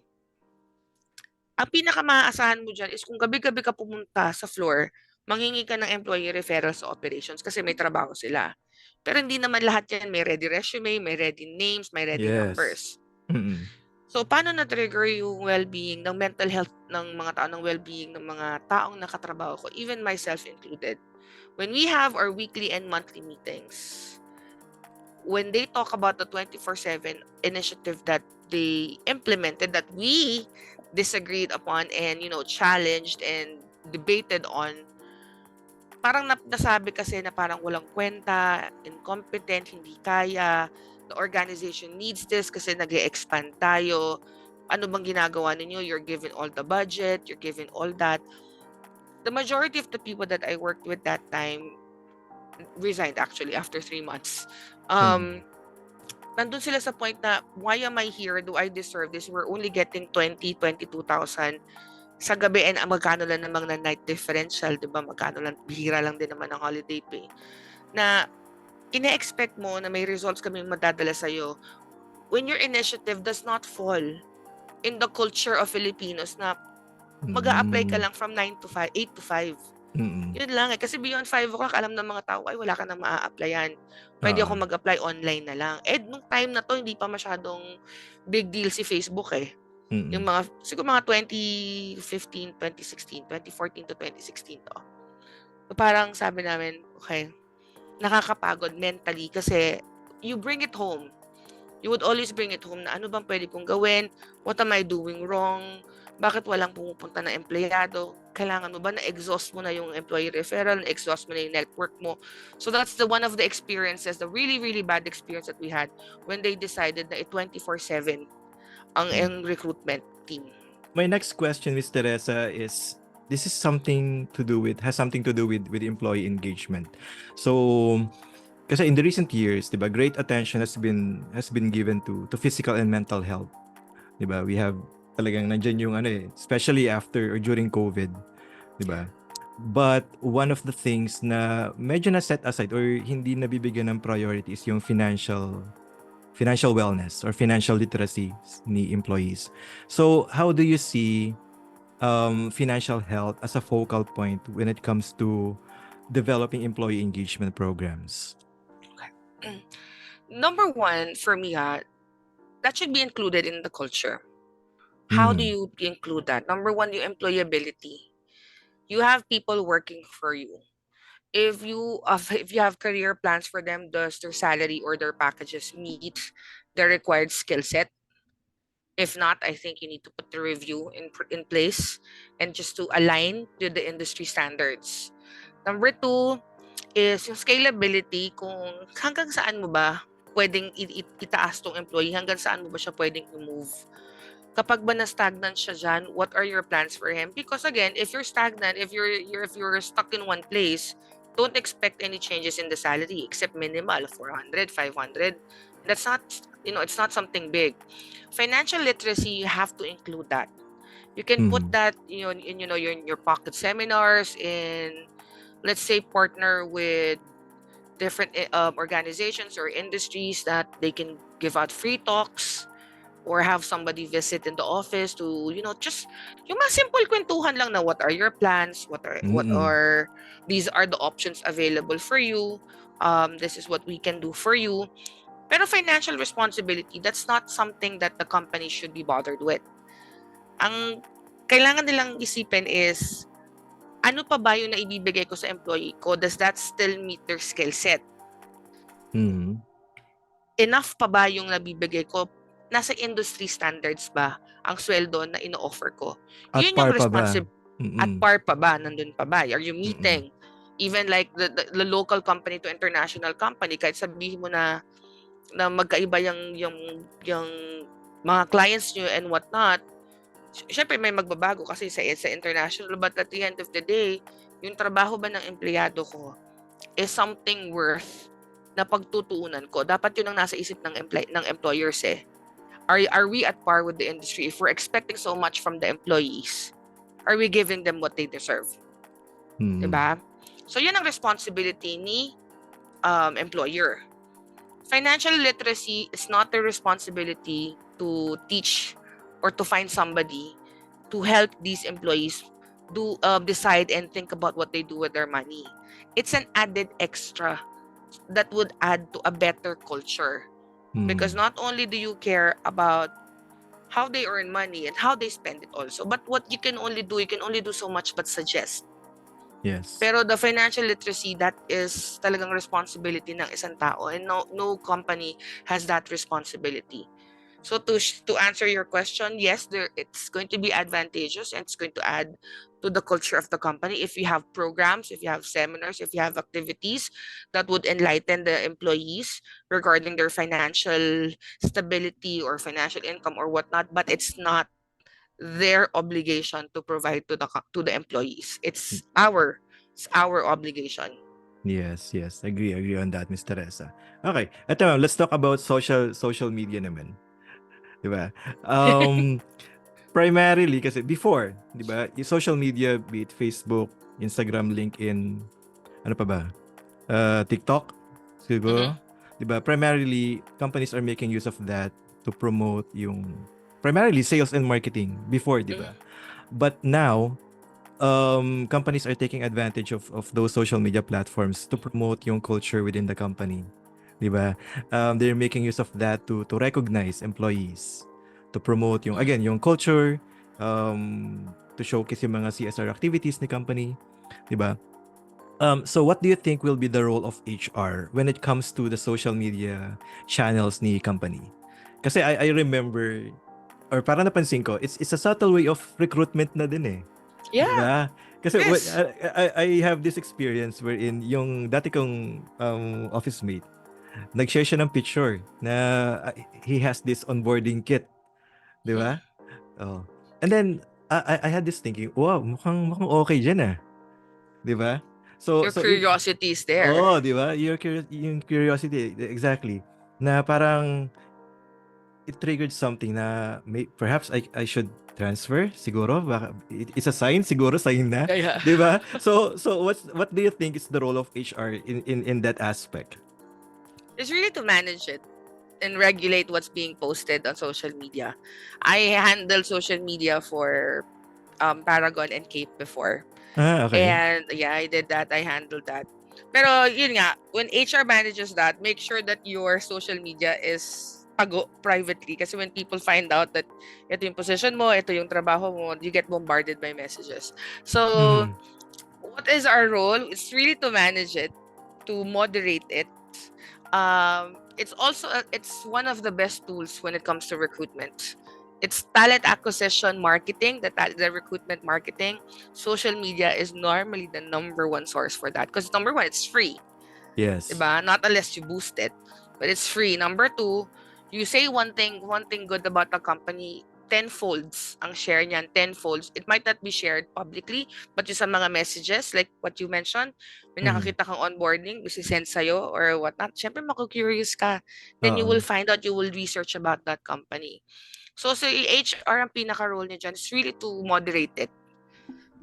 Ang pinaka-maaasahan mo dyan is kung gabi-gabi ka pumunta sa floor, manghingi ka ng employee referral sa operations kasi may trabaho sila. Pero hindi naman lahat yan may ready resume, may ready names, may ready Yes. numbers. Mm. So, paano na-trigger yung well-being, ng mental health ng mga tao, ng well-being ng mga taong nakatrabaho ko, even myself included? When we have our weekly and monthly meetings, when they talk about the 24/7 initiative that they implemented, that we disagreed upon and, challenged and debated on, parang nasabi kasi na parang walang kwenta, incompetent, hindi kaya, the organization needs this kasi nag-e-expand tayo. Ano bang ginagawa ninyo? You're given all the budget, you're given all that. The majority of the people that I worked with that time resigned actually after 3 months. Mm. Nandun sila sa point na, why am I here? Do I deserve this? We're only getting 22,000 sa gabi and magkano lang namang na night differential, 'di ba? Magkano lang, bihira lang din naman ang holiday pay. Na ine-expect mo na may results kaming madadala sa iyo when your initiative does not fall in the culture of Filipinos na mag-a-apply ka Mm. lang from 9 to 5, 8 to 5. Mm. Yun lang eh. Kasi beyond 5 o'clock, alam ng mga tao, ay wala ka na maa-applyan. Pwede Oo. ako mag-apply online na lang. Eh, nung time na to, hindi pa masyadong big deal si Facebook eh. Yung Mm. mga, siguro mga 2015, 2016, 2014 to 2016 to. So, parang sabi namin, okay, nakakapagod mentally kasi you bring it home. You would always bring it home na ano bang pwede kong gawin? What am I doing wrong? Bakit walang pumupunta na empleyado? Kailangan mo ba na-exhaust mo na yung employee referral, na-exhaust mo na yung network mo? So that's one of the experiences, the really, really bad experience that we had when they decided na 24/7 Mm. ang recruitment team. My next question, Miss Teresa, is this is something to do with has something to do with employee engagement. So, kasi in the recent years, 'di ba, great attention has been given to physical and mental health. 'Di ba? We have talagang nandiyan yung ano eh, especially after or during COVID, 'di ba? But one of the things na medyo na set aside or hindi nabibigyan ng priority is yung financial wellness or financial literacy ni employees. So, how do you see financial health as a focal point when it comes to developing employee engagement programs? Number one, for me, that should be included in the culture. How do Mm. you include that? Number one, yung employability. You have people working for you. If you have career plans for them, does their salary or their packages meet the required skill set? If not, I think you need to put the review in place and just to align to the industry standards. Number two is yung scalability, kung hanggang saan mo ba pwedeng itaas tong employee, hanggang saan mo ba siya pwedeng i-move. Kapag ba na-stagnant siya dyan, what are your plans for him? Because again, if you're stagnant, if you're stuck in one place, don't expect any changes in the salary except minimal, 400, 500. That's not, it's not something big. Financial literacy, you have to include that. You can put Mm. that, your pocket seminars, in, let's say, partner with different organizations or industries that they can give out free talks or have somebody visit in the office to, just yung mga simple kwentuhan lang na what are your plans, Mm. these are the options available for you, this is what we can do for you. Pero financial responsibility, that's not something that the company should be bothered with. Ang kailangan nilang isipin is ano pa ba yung naibibigay ko sa employee ko? Does that still meet their skill set? Mm. Enough pa ba yung nabibigay ko? Nasa industry standards ba ang sweldo na ino-offer ko? At Yun yung par pa ba? at Mm. par pa ba? Nandun pa ba? Are you Mm. meeting? Even like the local company to international company, kahit sabihin mo na magkaiba yung mga clients nyo and whatnot, syempre may magbabago kasi sa international, but at the end of the day, yung trabaho ba ng empleyado ko is something worth na pagtutuunan ko. Dapat yun ang nasa isip ng employers eh. Are we at par with the industry? If we're expecting so much from the employees, are we giving them what they deserve? Mm. Diba? So yun ang responsibility ni employer. Financial literacy is not the responsibility to teach or to find somebody to help these employees decide and think about what they do with their money. It's an added extra that would add to a better culture, because Mm. not only do you care about how they earn money and how they spend it also, but what you can only do so much but suggest. Yes. Pero the financial literacy, that is talagang responsibility ng isang tao, and no company has that responsibility. So to answer your question, yes, it's going to be advantageous, and it's going to add to the culture of the company if you have programs, if you have seminars, if you have activities that would enlighten the employees regarding their financial stability or financial income or whatnot. But it's not their obligation to provide to the employees. It's our obligation. Yes, yes. Agree on that, Miss Teresa. Okay, eto ma'am, let's talk about social media naman. 'Di ba? Um, primarily kasi before, 'di ba, yung social media, be it Facebook, Instagram, LinkedIn, ano pa ba? TikTok, Mm-hmm. siguro. 'Di ba? Primarily, companies are making use of that to promote yung primarily sales and marketing before, 'di ba? Mm-hmm. But now, companies are taking advantage of those social media platforms to promote yung culture within the company. 'Di ba? They're making use of that to recognize employees, to promote yung again yung culture, to showcase yung mga CSR activities ni company, 'di ba? So what do you think will be the role of HR when it comes to the social media channels ni company? Kasi I remember, or parang napansin ko, it's a subtle way of recruitment na din eh. 'Di Yeah. ba? Kasi Yes. I have this experience wherein yung dati kong office mate, nag-share siya ng picture na he has this onboarding kit, 'di Mm-hmm. ba? Oh. And then I had this thinking, wow, mukhang okay diyan ah, 'di ba? So Your so it, curiosity is there. oh, 'di ba? Yung curiosity exactly na parang it triggered something na perhaps I should transfer siguro, baka it's a sign siguro, sign na, Yeah. 'di ba? So what do you think is the role of HR in that aspect? It's really to manage it and regulate what's being posted on social media. I handle social media for Paragon and Cape before. Okay. And yeah, I did that. I handled that. Pero yun nga, when HR manages that, make sure that your social media is tago privately. Kasi when people find out that ito yung position mo, ito yung trabaho mo, you get bombarded by messages. So, Mhm. what is our role? It's really to manage it, to moderate it. It's one of the best tools when it comes to recruitment. It's talent acquisition marketing, the recruitment marketing. Social media is normally the number one source for that, because number one, it's free. Yes. Diba? Not unless you boost it, but it's free. Number two, you say one thing good about the company, tenfolds ang share niyan, tenfolds. It might not be shared publicly, but yung sa mga messages, like what you mentioned, may Mhm. nakakita kang onboarding, send sa'yo or whatnot, syempre maku-curious ka. Then you Oo. will find out, you will research about that company. So HR, ang pinaka-role niya dyan is really to moderate it.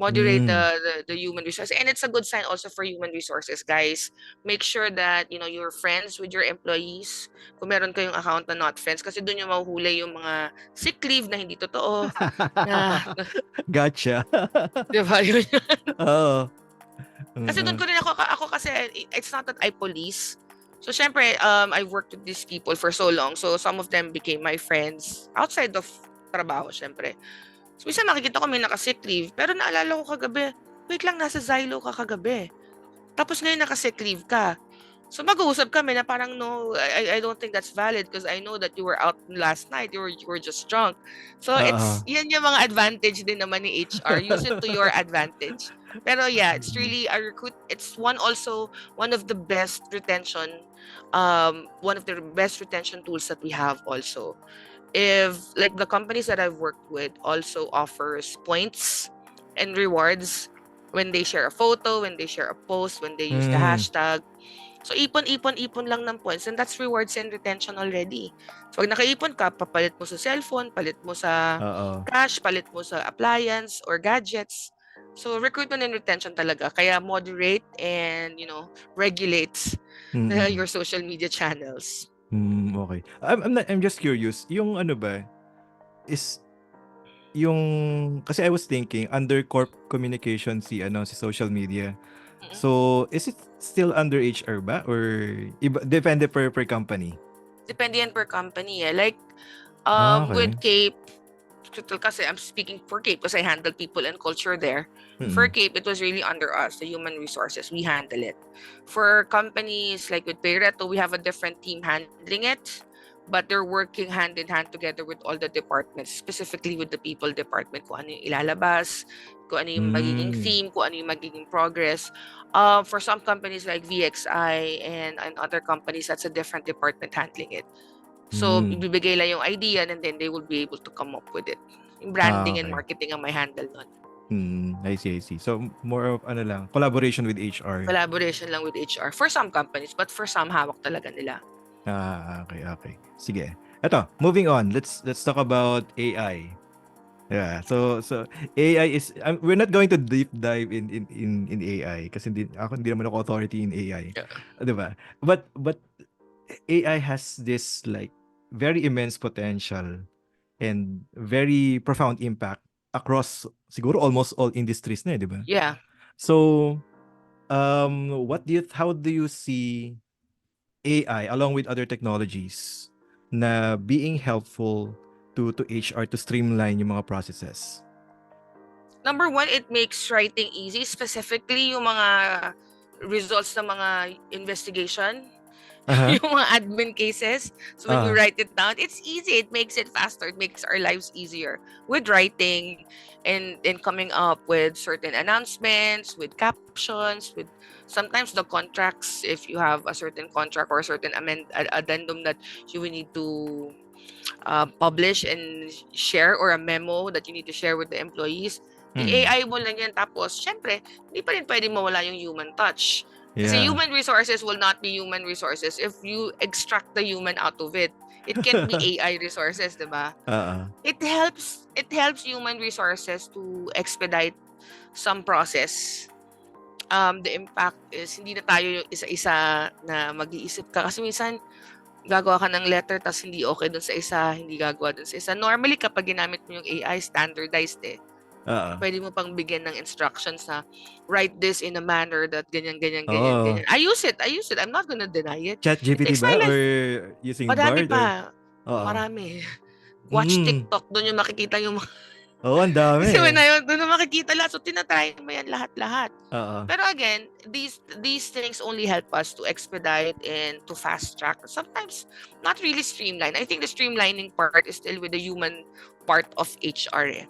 Moderate Mm. the human resources, and it's a good sign also for human resources, guys. Make sure that you're friends with your employees. Kung meron kayong account na not friends, kasi doon yung mahuhuli yung mga sick leave na hindi totoo na Gotcha. di ba yun. Oo. Kasi doon Mm. ko rin ako kasi it's not that I police. So syempre, I worked with these people for so long, so some of them became my friends outside of trabaho, syempre. So minsan makikita ko may naka-sick leave, pero naalala ko kagabi, wait lang, nasa Zylo ka kagabi. Tapos ngayon naka-sick leave ka. So mag-uusap kami na parang no, I don't think that's valid because I know that you were out last night. You were just drunk. So it's Oo. yan yung mga advantage din naman ni HR. Use it to your advantage. Pero yeah, it's Mm. really a recruit. It's one of the best retention, one of the best retention tools that we have also. If like the companies that I've worked with also offers points and rewards when they share a photo, when they share a post, when they use the Hmm. hashtag. So ipon, ipon, ipon lang ng points and that's rewards and retention already. So pag nakaipon ka, papalit mo sa cellphone, palit mo sa Oo. cash, palit mo sa appliance or gadgets. So recruitment and retention talaga. Kaya moderate and, regulates Mm. your social media channels. Okay. I'm just curious, yung ano ba, is yung kasi I was thinking under corp communication si social media. Mm-mm. So, is it still under HR ba or iba depende per company? Depende yan per company eh. Like, Okay. with Cape, kasi I'm speaking for Cape because I handle people and culture there. For Mm. Cape, it was really under us, the human resources. We handle it. For companies like with Peralta, we have a different team handling it, but they're working hand in hand together with all the departments, specifically with the people department, kung ano yung ilalabas, kung ano yung magiging Hmm. theme, kung ano yung magiging progress. For some companies like VXI and other companies, that's a different department handling it. So, Hmm. ibibigay lang yung idea and then they will be able to come up with it. Yung branding and Okay. marketing ang may handle nun. I see, I see. So, more of ano lang, collaboration with HR. Collaboration lang with HR for some companies, but for some, hawak talaga nila. Okay, okay. Sige. Eto, moving on. Let's talk about AI. Yeah. So AI is we're not going to deep dive in AI kasi hindi naman ako authority in AI. Yeah. 'Di ba? But AI has this like very immense potential and very profound impact across siguro almost all industries na, 'di ba? Yeah. So, how do you see AI along with other technologies na being helpful to HR to streamline yung mga processes? Number one, it makes writing easy, specifically yung mga results ng mga investigation, Uh-huh. yung mga admin cases. So when you Ah. write it down, it's easy. It makes it faster. It makes our lives easier with writing and coming up with certain announcements, with captions, with sometimes the contracts. If you have a certain contract or a certain addendum that you will need to publish and share or a memo that you need to share with the employees, i-AI mo lang yan. Tapos, syempre, hindi pa rin pwede mawala yung human touch. Kasi Yeah. human resources will not be human resources if you extract the human out of it. It can't be AI resources, di ba? Oo. It helps human resources to expedite some process. The impact is hindi na tayo yung isa-isa na mag-iisip ka. Kasi minsan, gagawa ka ng letter tas hindi okay dun sa isa, hindi gagawa dun sa isa. Normally, kapag ginamit mo yung AI, standardized eh. Oo. Pwede mo pang bigyan ng instructions na write this in a manner that ganyan, ganyan, ganyan, Oo. ganyan. I use it. I'm not gonna deny it. It ChatGPT makes my ba or life using madami Bard or pa. oo. Marami. Watch Mm. TikTok, doon yung makikita yung mga Oo, ang dami kasi eh. when I doon yung makikita lahat. So, tinatry mo yan lahat-lahat. Oo. Pero again, these things only help us to expedite and to fast track. Sometimes not really streamline. I think the streamlining part is still with the human part of HR.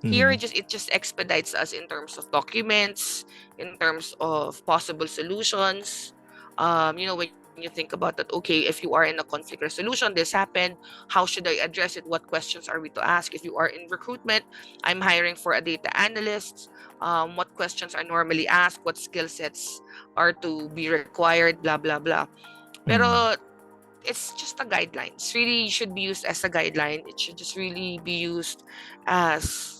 Here, Mm. it just expedites us in terms of documents, in terms of possible solutions. When you think about that, okay, if you are in a conflict resolution, this happened, how should I address it? What questions are we to ask? If you are in recruitment, I'm hiring for a data analyst. What questions are normally asked? What skill sets are to be required? Blah, blah, blah. Mm. Pero it's just a guideline. It's really should be used as a guideline. It should just really be used as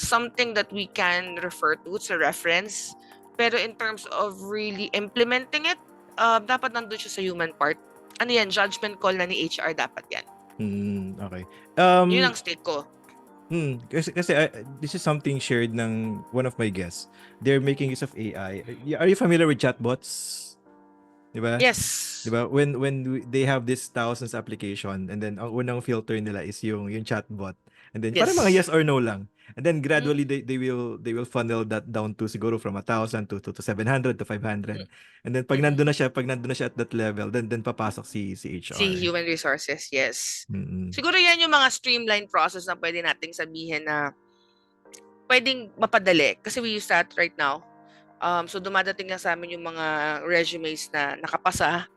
something that we can refer to. It's a reference. Pero in terms of really implementing it, dapat nandun siya sa human part. Ano yan? Judgment call na ni HR dapat yan. Okay. Yun ang state ko. Kasi this is something shared ng one of my guests. They're making use of AI. Are you familiar with chatbots? 'Di ba? Yes. 'Di ba? When they have this thousands application and then ang unang filter nila is yung chatbot. And then parang mga Yes. yes or no lang. And then Mm, gradually they will funnel that down to siguro from 1,000 to 700 to 500. mm, And then mm. pag nandun na siya at that level, then papasok si Si HR. human resources, yes. Mm. Siguro yan yung mga streamline process na pwede nating sabihin na pwedeng mapadali. Kasi we use that right now. So dumadating lang sa amin yung mga resumes na nakapasa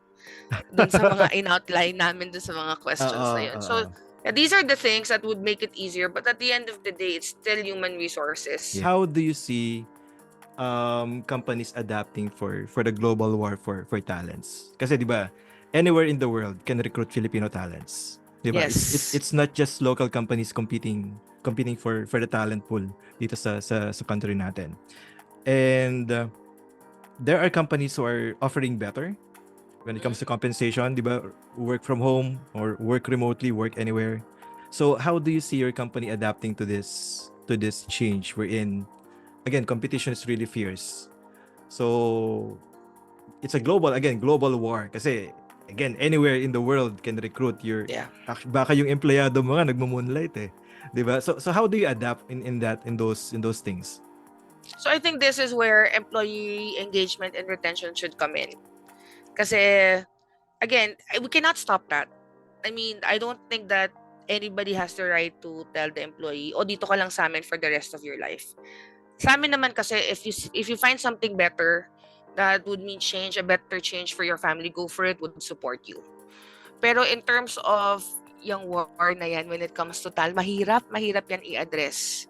dun sa mga in-outline namin dun sa mga questions Oo, na yun. So oo. yeah, these are the things that would make it easier. But at the end of the day, it's still human resources. How do you see companies adapting for the global war for talents? Kasi 'di ba, anywhere in the world can recruit Filipino talents. 'Di ba? Yes. It's not just local companies competing for the talent pool dito sa country natin. And there are companies who are offering better when it comes to Mm. compensation, 'di ba? Work from home or work remotely, work anywhere. So how do you see your company adapting to this change wherein again competition is really fierce? So it's a global war kasi again anywhere in the world can recruit your Yeah. baka yung empleyado mo nga nagmo-moonlight eh. 'Di ba? So how do you adapt in those things? So I think this is where employee engagement and retention should come in. Kasi again, we cannot stop that. I mean, I don't think that anybody has the right to tell the employee, "O dito ka lang sa amin for the rest of your life." Sa amin naman kasi if you find something better that would mean change, a better change for your family, go for it, would support you. Pero in terms of yung war na yan when it comes to mahirap yan i-address.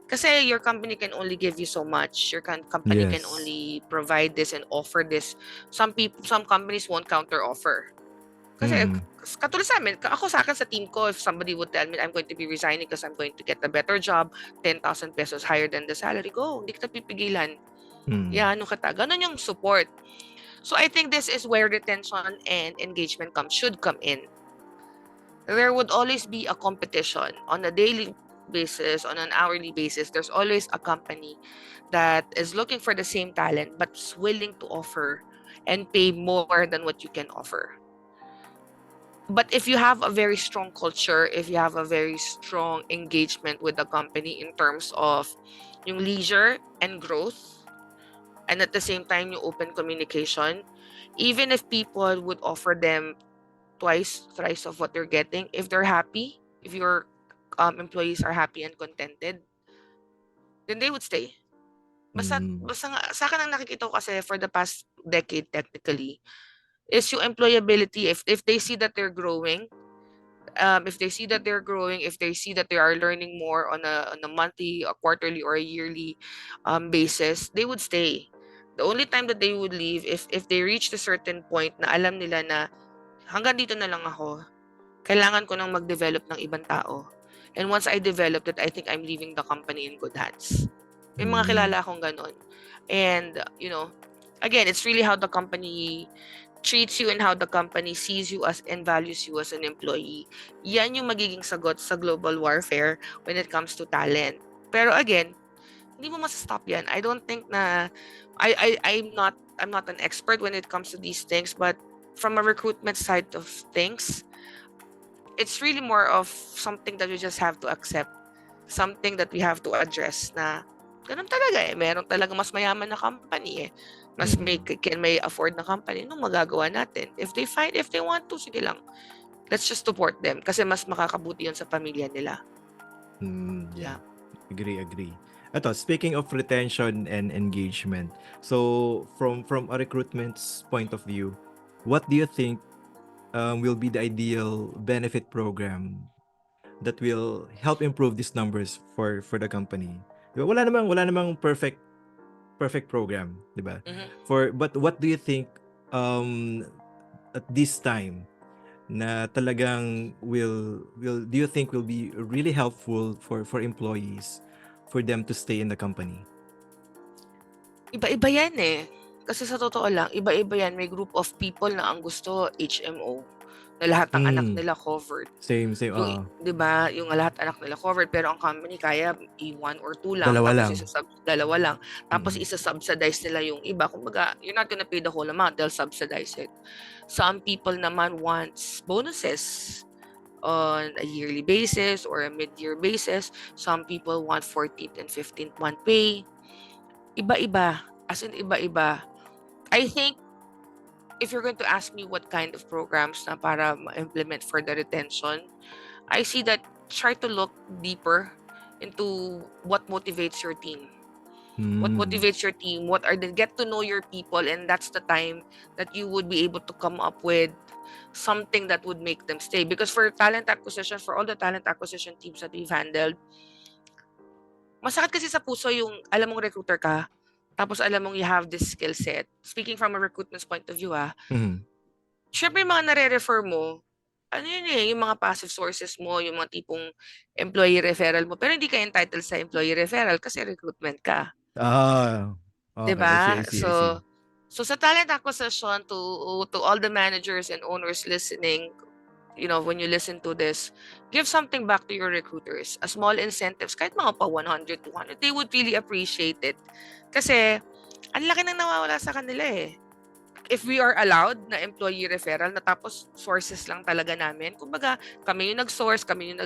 Kasi your company can only give you so much. Your company can Yes. only provide this and offer this. Some companies won't counter offer. Kasi Mm. katulad sa amin, ako sa akin sa team ko, if somebody would tell me I'm going to be resigning because I'm going to get a better job, 10,000 pesos higher than the salary, go, hindi kita pipigilan. Mm. Yan, ano kita. Ganun yung support. So I think this is where retention and engagement should come in. There would always be a competition on a daily basis, on an hourly basis. There's always a company that is looking for the same talent but is willing to offer and pay more than what you can offer. But if you have a very strong culture, if you have a very strong engagement with the company in terms of yung leisure and growth, and at the same time yung open communication, even if people would offer them twice, thrice of what they're getting, if they're happy, if your employees are happy and contented, then they would stay. Mm. Basta nga, sa akin ang nakikita ko kasi for the past decade technically, is yung employability. If they see that they're growing, if they see that they are learning more on a monthly, a quarterly, or a yearly basis, they would stay. The only time that they would leave if they reach a certain point na alam nila na hanggang dito na lang ako, kailangan ko nang mag-develop ng ibang tao. And once I developed it, I think I'm leaving the company in good hands. May mga Mm. kilala akong ganun. And, again, it's really how the company treats you and how the company sees you as and values you as an employee. Yan yung magiging sagot sa global warfare when it comes to talent. Pero again, hindi mo masastop yan. I don't think na I'm not an expert when it comes to these things, but from a recruitment side of things, it's really more of something that we just have to accept. Something that we have to address na ganun talaga eh. Meron talaga mas mayaman na company eh. Mas may afford na company. Anong magagawa natin? If they want to, sige lang. Let's just support them. Kasi mas makakabuti yun sa pamilya nila. Yeah. Yeah. Agree. Ito, speaking of retention and engagement. So, from a recruitment's point of view, what do you think will be the ideal benefit program that will help improve these numbers for the company? Diba? Wala namang perfect program, 'di ba? Mhm. But what do you think um at this time na talagang will do you think will be really helpful for employees for them to stay in the company? Iba-iba yan eh. Kasi sa totoo lang, iba-iba yan. May group of people na ang gusto HMO. Na lahat ng anak nila covered. Same, Yung, 'di ba, yung lahat anak nila covered pero ang company kaya one or two lang dalawa tapos lang. dalawa lang tapos Mm. isa-subsidize nila yung iba. Kumbaga, you're not gonna pay the whole amount, they'll subsidize it. Some people naman wants bonuses. on a yearly basis or a mid-year basis. Some people want 14th and 15th month pay. Iba-iba. As in iba-iba. I think if you're going to ask me what kind of programs na para ma-implement for the retention, I see that try to look deeper into what motivates your team. What Mm. motivates your team? What are the get to know your people, and that's the time that you would be able to come up with something that would make them stay. Because for talent acquisition, for all the talent acquisition teams that we've handled, masakit kasi sa puso yung alam mong recruiter ka, tapos alam mong you have this skill set. Speaking from a recruitment's point of view, Mm. syempre yung mga nare-refer mo, ano yun yung mga passive sources mo, yung mga tipong employee referral mo, pero hindi ka entitled sa employee referral kasi recruitment ka. Ah, 'Di okay. I see, I ba? see, I see. So sa talent acquisition, to all the managers and owners listening, when you listen to this, give something back to your recruiters. A small incentives, kahit mga pa 100, 200, they would really appreciate it. Kasi, ang laki nang nawawala sa kanila eh. If we are allowed na employee referral na tapos sources lang talaga namin, kumbaga, kami yung nag-source, kami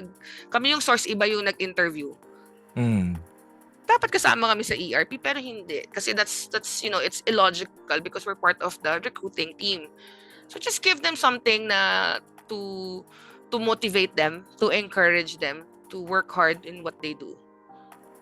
yung source, iba yung nag-interview. Mm. Dapat kasama kami sa ERP pero hindi kasi that's it's illogical because we're part of the recruiting team. So just give them something na to motivate them, to encourage them to work hard in what they do.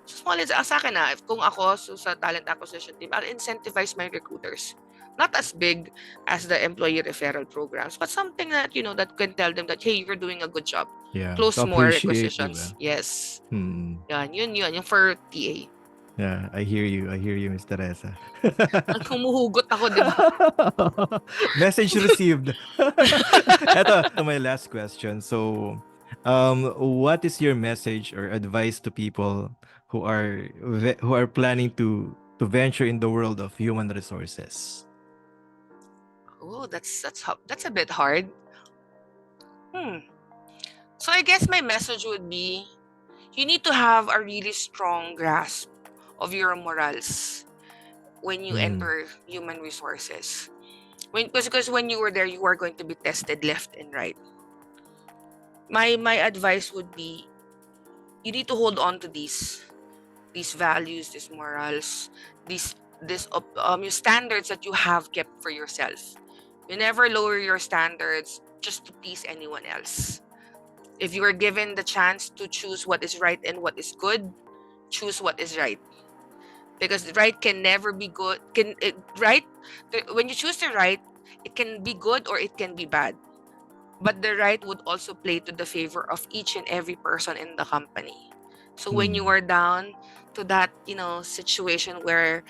So small as sa akin if kung ako sa talent acquisition team, I'll incentivize my recruiters. Not as big as the employee referral programs, but something that that can tell them that hey, you're doing a good job. Yeah. Close To more appreciate, di ba? requisitions. Yes. Hmm. Yun yung for TA. Yeah, I hear you. I hear you, Miss Teresa. Humuhugot ako, di ba? Message received. Ito my last question. So, what is your message or advice to people who are planning to venture in the world of human resources? Oh, that's a bit hard. So I guess my message would be you need to have a really strong grasp of your morals when you Mm. enter human resources. Because when you were there, you are going to be tested left and right. My advice would be you need to hold on to these values, these morals, your standards that you have kept for yourself. You never lower your standards just to please anyone else. If you are given the chance to choose what is right and what is good, choose what is right. Because the right can never be good. When you choose the right, it can be good or it can be bad. But the right would also play to the favor of each and every person in the company. So when you are down to that, situation where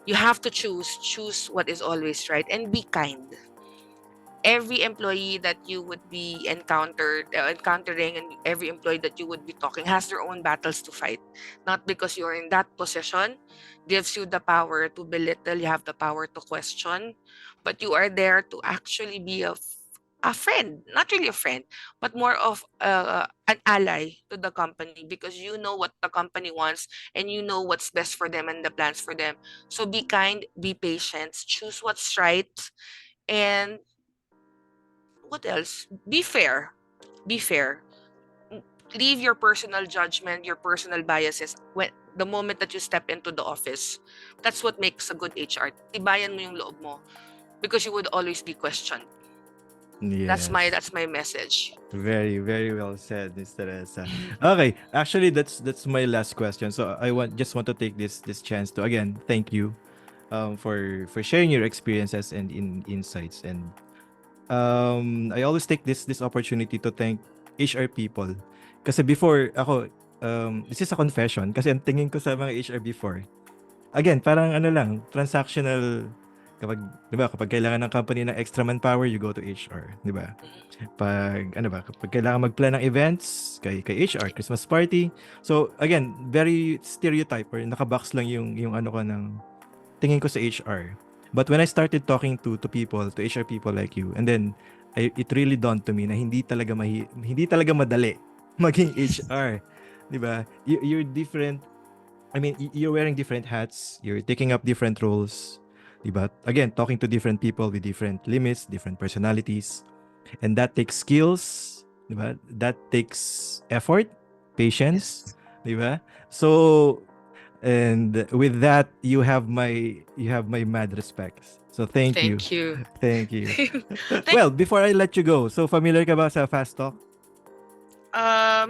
you have to choose what is always right and be kind. Every employee that you would be encountering, and every employee that you would be talking has their own battles to fight. Not because you're in that position gives you the power to belittle, you have the power to question, but you are there to actually be a friend, not really a friend, but more of an ally to the company because you know what the company wants and you know what's best for them and the plans for them. So be kind, be patient, choose what's right, and what else? Be fair. Be fair. Leave your personal judgment, your personal biases when the moment that you step into the office. That's what makes a good HR. Tibayan mo yung loob mo because you would always be questioned. Yes. That's my message. Very, very well said, Miss Teresa. Okay, actually, that's my last question. So I want to take this chance to again thank you, for sharing your experiences and insights. And I always take this opportunity to thank HR people. Kasi before ako, this is a confession. Kasi ang tingin ko sa mga HR before, again, parang ano lang, transactional. Kapag, di ba, kapag kailangan ng company ng extra manpower, you go to HR, di ba? Kapag kailangan mag-plan ng events, kay HR, Christmas party. So, again, very stereotype or nakabox lang yung ano ko ng tingin ko sa HR. But when I started talking to people, to HR people like you, and then it really dawned to me na hindi talaga madali maging HR, 'di ba? You're different. I mean, you're wearing different hats, you're taking up different roles, 'di ba? Again, talking to different people with different limits, different personalities, and that takes skills, Diba? That takes effort, patience, Yes. diba? So, and with that, you have my mad respects. So thank you. Thank you. Thank you. Thank. Well, before I let you go, so familiar ka ba sa Fast Talk?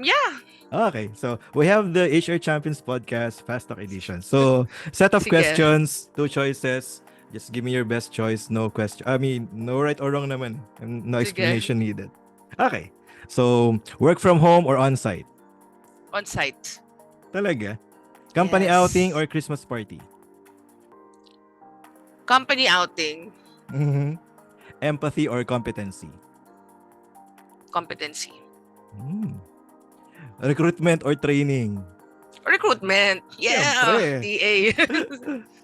Yeah. Okay, so we have the HR Champions Podcast Fast Talk Edition. So, set of Sige. questions, two choices. Just give me your best choice. No question. I mean, no right or wrong naman. And no Sige. explanation needed. Okay. So, work from home or on-site? On site. Talaga? Company outing Yes. or Christmas party? Company outing. Mhm. Empathy or competency? Competency. Hmm. Recruitment or training? Recruitment. Yeah. Siyempre. TA.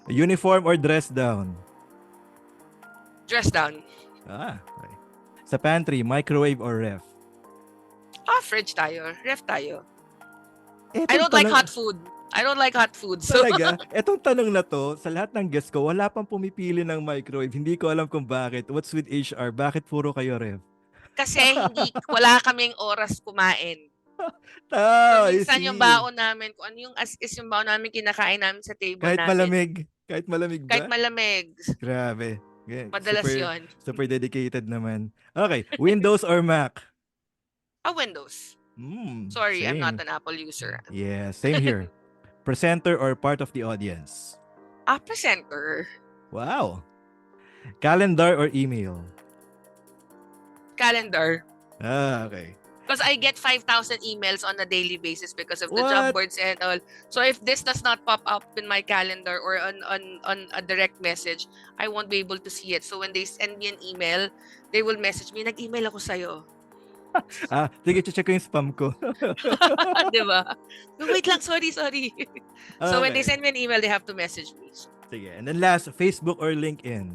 Uniform or dress down? Dress down. Okay. Sa pantry, microwave or ref? Fridge tayo. Ref tayo. I Etong don't like tanong, hot food. I don't like hot food. So, talaga, etong tanong na to, sa lahat ng guests ko, wala pang pumipili ng microwave. Hindi ko alam kung bakit. What's with HR? Bakit puro kayo ref? kasi wala kaming oras kumain. So, I minsan yung see. baon namin, kung ano yung as is yung baon namin, kinakain namin sa table Kahit namin. malamig. Kahit malamig Kahit ba? malamig. Grabe. Madalas Super, yon. super dedicated naman. Okay, Windows or Mac? Windows. Hmm, Sorry, I'm not same. an Apple user. Yeah, same here. Presenter or part of the audience? Presenter. Wow. Calendar or email? Calendar. Okay. Because I get 5,000 emails on a daily basis because of the job What? boards and all. So if this does not pop up in my calendar or on a direct message, I won't be able to see it. So when they send me an email, they will message me, nag-email ako sa'yo. Sige, check ko yung spam ko. Diba? No, wait lang, sorry. So when they Okay. send me an email, they have to message me. Sige. And then last, Facebook or LinkedIn?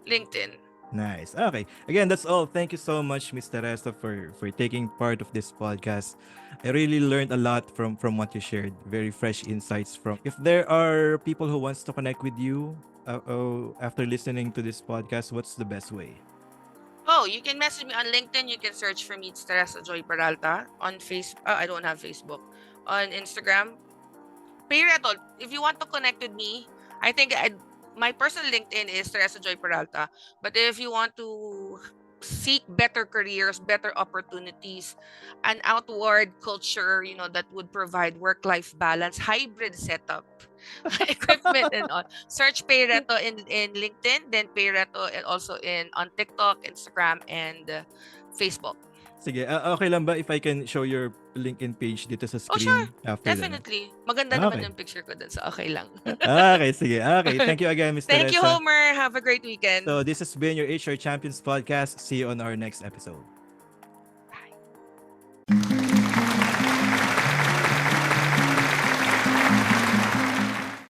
LinkedIn. Nice. Okay. Again, that's all. Thank you so much, Miss Teresa, for taking part of this podcast. I really learned a lot from what you shared. Very fresh insights from. If there are people who wants to connect with you after listening to this podcast, what's the best way? You can message me on LinkedIn. You can search for me. It's Theresa Joy Peralta. On Facebook, I don't have Facebook. On Instagram, Peralta. If you want to connect with me, I think my personal LinkedIn is Theresa Joy Peralta. But if you want to seek better careers, better opportunities, an outward culture, that would provide work-life balance, hybrid setup, equipment and all. Search Payreto in LinkedIn, then Payreto and also on TikTok, Instagram, and Facebook. Sige, okay lang ba if I can show your LinkedIn page dito sa Oh, sure. screen after the... Definitely. Maganda naman Okay. yung picture ko dun, so okay lang. Okay, sige. Okay, thank you again, Miss Thank you, Teresa. Homer. Have a great weekend. So this has been your HR Champions podcast. See you on our next episode.